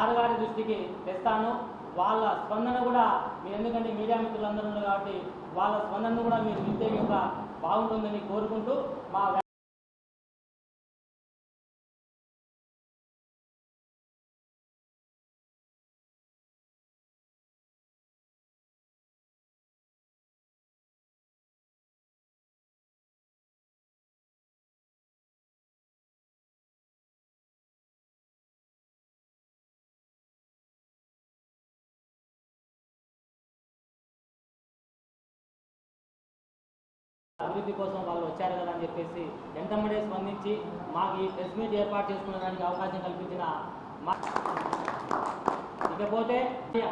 Sir గారి దృష్టికి తెస్తాను. వాళ్ళ స్పందన కూడా మీరు, ఎందుకంటే మీడియా మిత్రులందరూ ఉన్నారు కాబట్టి వాళ్ళ స్పందన కూడా మీరు వింటే ఇంకా బాగుంటుందని కోరుకుంటూ మా అభివృద్ధి కోసం వాళ్ళు వచ్చారు కదా అని చెప్పేసి వెంటనే స్పందించి మాకు ఈ ప్రెస్ మీట్ ఏర్పాటు చేసుకునేదానికి అవకాశం కల్పించిన ఇకపోతే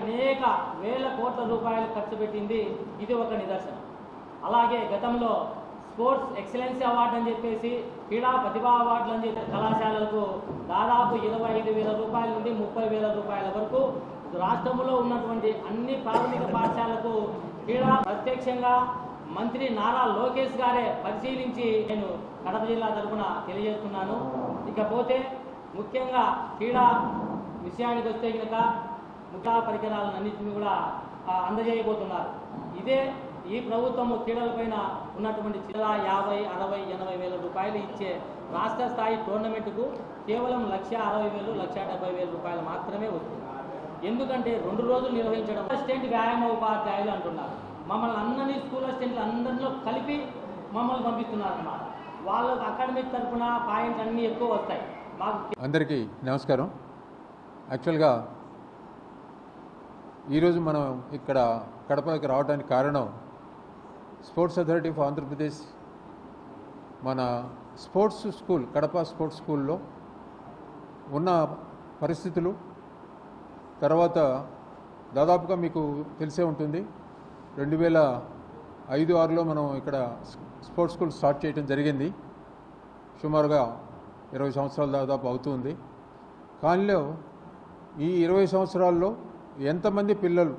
అనేక వేల కోట్ల రూపాయలు ఖర్చు పెట్టింది ఇది ఒక నిదర్శనం. అలాగే గతంలో స్పోర్ట్స్ ఎక్సలెన్సీ అవార్డు అని చెప్పేసి క్రీడా ప్రతిభా అవార్డులు అని చెప్పి కళాశాలలకు దాదాపు 25,000 రూపాయల నుండి 30,000 రూపాయల వరకు రాష్ట్రంలో ఉన్నటువంటి అన్ని ప్రాథమిక పాఠశాలకు క్రీడా ప్రత్యక్షంగా మంత్రి నారా లోకేష్ గారే పరిశీలించి నేను కడప జిల్లా తరఫున తెలియజేస్తున్నాను. ఇకపోతే ముఖ్యంగా క్రీడా విషయానికి వస్తే కనుక ముఖ్య పరికరాలన్నింటినీ కూడా అందజేయబోతున్నారు. ఈ ప్రభుత్వము క్రీడలపైన ఉన్నటువంటి 50, 60, 80,000 రూపాయలు ఇచ్చే రాష్ట్ర స్థాయి టోర్నమెంట్కు కేవలం 1,60,000, 1,70,000 రూపాయలు మాత్రమే వస్తుంది. ఎందుకంటే 2 రోజులు నిర్వహించడం అసిస్టెంట్ వ్యాయామ ఉపాధ్యాయులు అంటున్నారు. మమ్మల్ని అందరినీ స్కూల్ అసిస్టెంట్లు అందరిలో కలిపి మమ్మల్ని పంపిస్తున్నారు అన్నమాట. వాళ్ళకు అకాడమిక్ తరఫున పాయింట్స్ అన్నీ ఎక్కువ వస్తాయి. అందరికీ నమస్కారం. యాక్చువల్గా ఈరోజు మనం ఇక్కడ కడపకి రావడానికి కారణం స్పోర్ట్స్ అథారిటీ ఆఫ్ ఆంధ్రప్రదేశ్ మన స్పోర్ట్స్ స్కూల్ కడప స్పోర్ట్స్ స్కూల్లో ఉన్న పరిస్థితులు, తర్వాత దాదాపుగా మీకు తెలిసే ఉంటుంది 2005-06లో మనం ఇక్కడ స్పోర్ట్స్ స్కూల్ స్టార్ట్ చేయడం జరిగింది. సుమారుగా 20 సంవత్సరాలు దాదాపు అవుతుంది. కానీ ఈ 20 సంవత్సరాల్లో ఎంతమంది పిల్లలు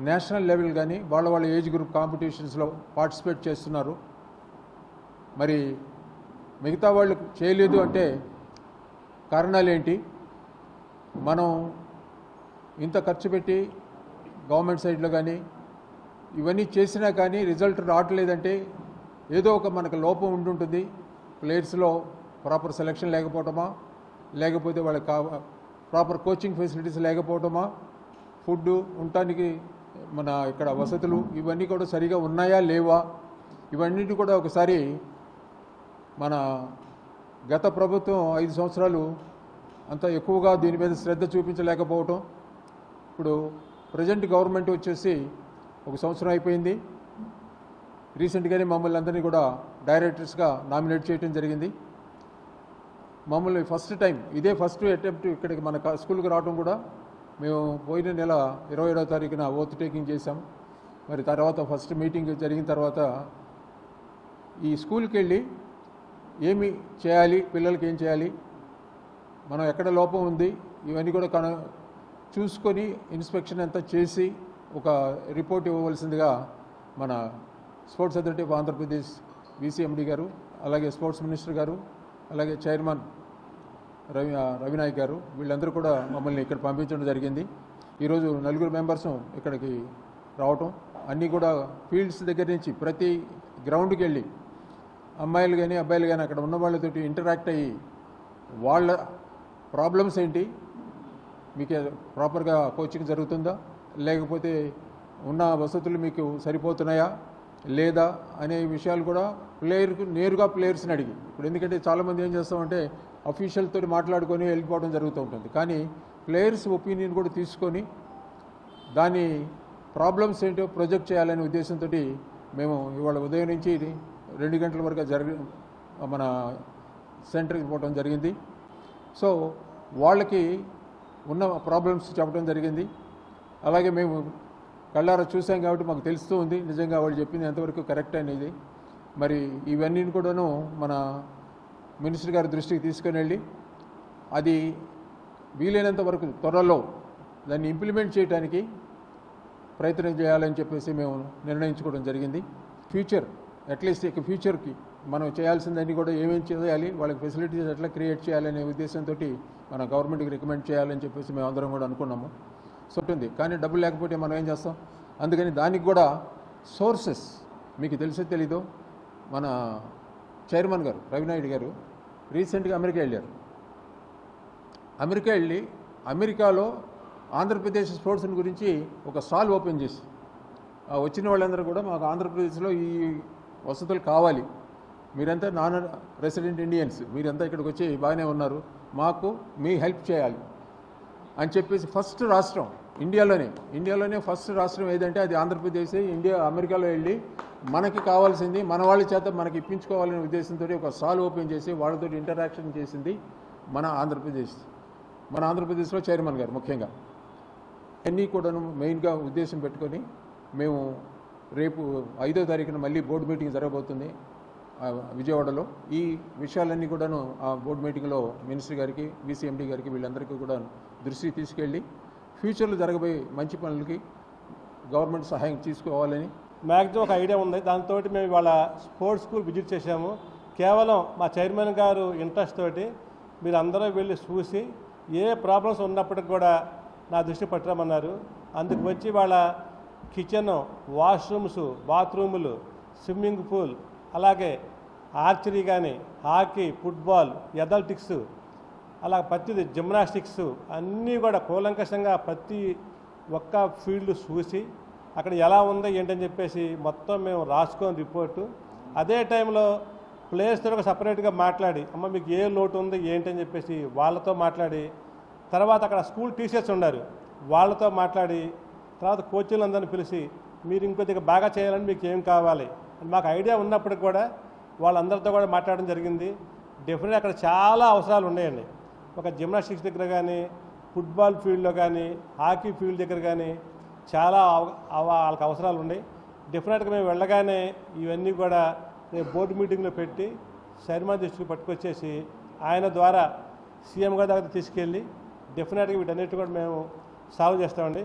నేషనల్ లెవెల్ కానీ వాళ్ళ ఏజ్ గ్రూప్ కాంపిటీషన్స్లో పార్టిసిపేట్ చేస్తున్నారు, మరి మిగతా వాళ్ళు చేయలేదు అంటే కారణాలు ఏంటి? మనం ఇంత ఖర్చు పెట్టి గవర్నమెంట్ సైడ్లో కానీ ఇవన్నీ చేసినా కానీ రిజల్ట్ రావట్లేదంటే ఏదో ఒక మనకు లోపం ఉంటుంటుంది. ప్లేయర్స్లో ప్రాపర్ సెలెక్షన్ లేకపోవటమా, లేకపోతే వాళ్ళకి ప్రాపర్ కోచింగ్ ఫెసిలిటీస్ లేకపోవటమా, ఫుడ్ ఉండటానికి మన ఇక్కడ వసతులు ఇవన్నీ కూడా సరిగా ఉన్నాయా లేవా, ఇవన్నిటి కూడా ఒకసారి మన గత ప్రభుత్వం 5 సంవత్సరాలు అంత ఎక్కువగా దీని మీద శ్రద్ధ చూపించలేకపోవటం, ఇప్పుడు ప్రజెంట్ గవర్నమెంట్ వచ్చేసి 1 సంవత్సరం అయిపోయింది. రీసెంట్గానే మమ్మల్ని అందరినీ కూడా డైరెక్టర్స్గా నామినేట్ చేయడం జరిగింది. మమ్మల్ని ఫస్ట్ టైం ఇదే ఫస్ట్ అటెంప్ట్ ఇక్కడికి మన స్కూల్కి రావడం కూడా మేము పోయిన నెల 27వ తారీఖున ఓత్ టేకింగ్ చేశాం. మరి తర్వాత ఫస్ట్ మీటింగ్ జరిగిన తర్వాత ఈ స్కూల్కి వెళ్ళి ఏమి చేయాలి, పిల్లలకి ఏం చేయాలి, మనం ఎక్కడ లోపం ఉంది ఇవన్నీ కూడా చూసుకొని ఇన్స్పెక్షన్ అంతా చేసి ఒక రిపోర్ట్ ఇవ్వవలసిందిగా మన sports authority of Andhra Pradesh VCMD గారు, అలాగే స్పోర్ట్స్ మినిస్టర్ గారు, అలాగే చైర్మన్ రవినాయక్ గారు వీళ్ళందరూ కూడా మమ్మల్ని ఇక్కడ పంపించడం జరిగింది. ఈరోజు 4 మెంబర్స్ ఇక్కడికి రావటం, అన్నీ కూడా ఫీల్డ్స్ దగ్గర నుంచి ప్రతి గ్రౌండ్కి వెళ్ళి అమ్మాయిలు కానీ అబ్బాయిలు కానీ అక్కడ ఉన్న వాళ్ళతోటి ఇంటరాక్ట్ అయ్యి వాళ్ళ ప్రాబ్లమ్స్ ఏంటి, మీకు ప్రాపర్గా కోచింగ్ జరుగుతుందా, లేకపోతే ఉన్న వసతులు మీకు సరిపోతున్నాయా లేదా అనే విషయాలు కూడా నేరుగా ప్లేయర్స్ని అడిగి, ఇప్పుడు ఎందుకంటే చాలామంది ఏం చేస్తామంటే అఫీషియల్తో మాట్లాడుకొని వెళ్ళిపోవడం జరుగుతూ ఉంటుంది. కానీ ప్లేయర్స్ ఒపీనియన్ కూడా తీసుకొని దాని ప్రాబ్లమ్స్ ఏంటో ప్రొజెక్ట్ చేయాలనే ఉద్దేశంతో మేము ఇవాళ ఉదయం నుంచి 2 గంటల వరకు మన సెంటర్కి పోవడం జరిగింది. సో వాళ్ళకి ఉన్న ప్రాబ్లమ్స్ చెప్పడం జరిగింది. అలాగే మేము కళ్ళారా చూసాం కాబట్టి మాకు తెలుస్తూ ఉంది నిజంగా వాళ్ళు చెప్పింది ఎంతవరకు కరెక్ట్ అనేది. మరి ఇవన్నీ కూడాను మన మినిస్టర్ గారి దృష్టికి తీసుకొని వెళ్ళి అది వీలైనంత వరకు త్వరలో దాన్ని ఇంప్లిమెంట్ చేయడానికి ప్రయత్నం చేయాలని చెప్పేసి మేము నిర్ణయించుకోవడం జరిగింది. ఫ్యూచర్ అట్లీస్ట్ ఇక ఫ్యూచర్కి మనం చేయాల్సిందని కూడా ఏమేమి చేయాలి, వాళ్ళకి ఫెసిలిటీస్ ఎట్లా క్రియేట్ చేయాలనే ఉద్దేశంతో మన గవర్నమెంట్కి రికమెండ్ చేయాలని చెప్పేసి మేము అందరం కూడా అనుకున్నాము. సో ఉంటుంది, కానీ డబ్బులు లేకపోతే మనం ఏం చేస్తాం. అందుకని దానికి కూడా సోర్సెస్ మీకు తెలిసే తెలీదు. మన చైర్మన్ గారు రవినాయుడు గారు రీసెంట్గా అమెరికా వెళ్ళారు. అమెరికా వెళ్ళి అమెరికాలో ఆంధ్రప్రదేశ్ స్పోర్ట్స్ గురించి ఒక స్టాల్ ఓపెన్ చేసి వచ్చిన వాళ్ళందరూ కూడా మాకు ఆంధ్రప్రదేశ్లో ఈ వసతులు కావాలి, మీరంతా నాన్ రెసిడెంట్ ఇండియన్స్, మీరంతా ఇక్కడికి వచ్చి బాగానే ఉన్నారు, మాకు మీ హెల్ప్ చేయాలి అని చెప్పేసి ఫస్ట్ రాష్ట్రం ఇండియాలోనే ఫస్ట్ రాష్ట్రం ఏదంటే అది ఆంధ్రప్రదేశ్. అమెరికాలో వెళ్ళి మనకి కావాల్సింది మన వాళ్ళ చేత మనకి ఇప్పించుకోవాలనే ఉద్దేశంతో ఒక స్టాల్ ఓపెన్ చేసి వాళ్ళతో ఇంటరాక్షన్ చేసింది మన ఆంధ్రప్రదేశ్లో చైర్మన్ గారు ముఖ్యంగా. అన్నీ కూడాను మెయిన్గా ఉద్దేశం పెట్టుకొని మేము రేపు 5వ తారీఖున మళ్ళీ బోర్డు మీటింగ్ జరగబోతుంది విజయవాడలో. ఈ విషయాలన్నీ కూడాను ఆ బోర్డు మీటింగ్లో మినిస్టర్ గారికి, VCMD గారికి, వీళ్ళందరికీ కూడా దృష్టికి తీసుకెళ్ళి ఫ్యూచర్లో జరగబోయే మంచి పనులకి గవర్నమెంట్ సహాయం తీసుకోవాలని మ్యాక్సిమం ఒక ఐడియా ఉంది. దాంతో మేము ఇవాళ స్పోర్ట్స్ స్కూల్ విజిట్ చేశాము. కేవలం మా చైర్మన్ గారు ఇంట్రెస్ట్ తోటి మీరు అందరూ వెళ్ళి చూసి ఏ ప్రాబ్లమ్స్ ఉన్నప్పటికి కూడా నా దృష్టి పట్టమన్నారు. అందుకు వచ్చి వాళ్ళ కిచెన్, వాష్రూమ్స్, బాత్రూములు, స్విమ్మింగ్ పూల్, అలాగే ఆర్చరీ కానీ, హాకీ, ఫుట్బాల్, అథ్లెటిక్స్, అలా ప్రతిది జిమ్నాస్టిక్స్ అన్నీ కూడా కూలంకషంగా ప్రతి ఒక్క ఫీల్డ్ చూసి అక్కడ ఎలా ఉందో ఏంటని చెప్పేసి మొత్తం మేము రాసుకొని రిపోర్టు. అదే టైంలో ప్లేయర్స్తో ఒక సపరేట్గా మాట్లాడి అమ్మ మీకు ఏ లోటు ఉంది ఏంటని చెప్పేసి వాళ్ళతో మాట్లాడి, తర్వాత అక్కడ స్కూల్ టీచర్స్ ఉన్నారు వాళ్ళతో మాట్లాడి, తర్వాత కోచ్లందరినీ పిలిచి మీరు ఇంకొద్దిగా బాగా చేయాలని మీకు ఏం కావాలి అని మాకు ఐడియా ఉన్నప్పటికి కూడా వాళ్ళందరితో కూడా మాట్లాడడం జరిగింది. డెఫినెట్గా అక్కడ చాలా అవసరాలు ఉన్నాయండి. ఒక జిమ్నాస్టిక్స్ దగ్గర కానీ, ఫుట్బాల్ ఫీల్డ్లో కానీ, హాకీ ఫీల్డ్ దగ్గర కానీ చాలా వాళ్ళకి అవసరాలు ఉన్నాయి. డెఫినెట్గా మేము వెళ్ళగానే ఇవన్నీ కూడా రేపు బోర్డు మీటింగ్లో పెట్టి చైర్మన్ దృష్టికి పట్టుకొచ్చేసి ఆయన ద్వారా CM గారి దగ్గర తీసుకెళ్ళి డెఫినెట్గా వీటన్నిటి కూడా మేము సాల్వ్ చేస్తామండి.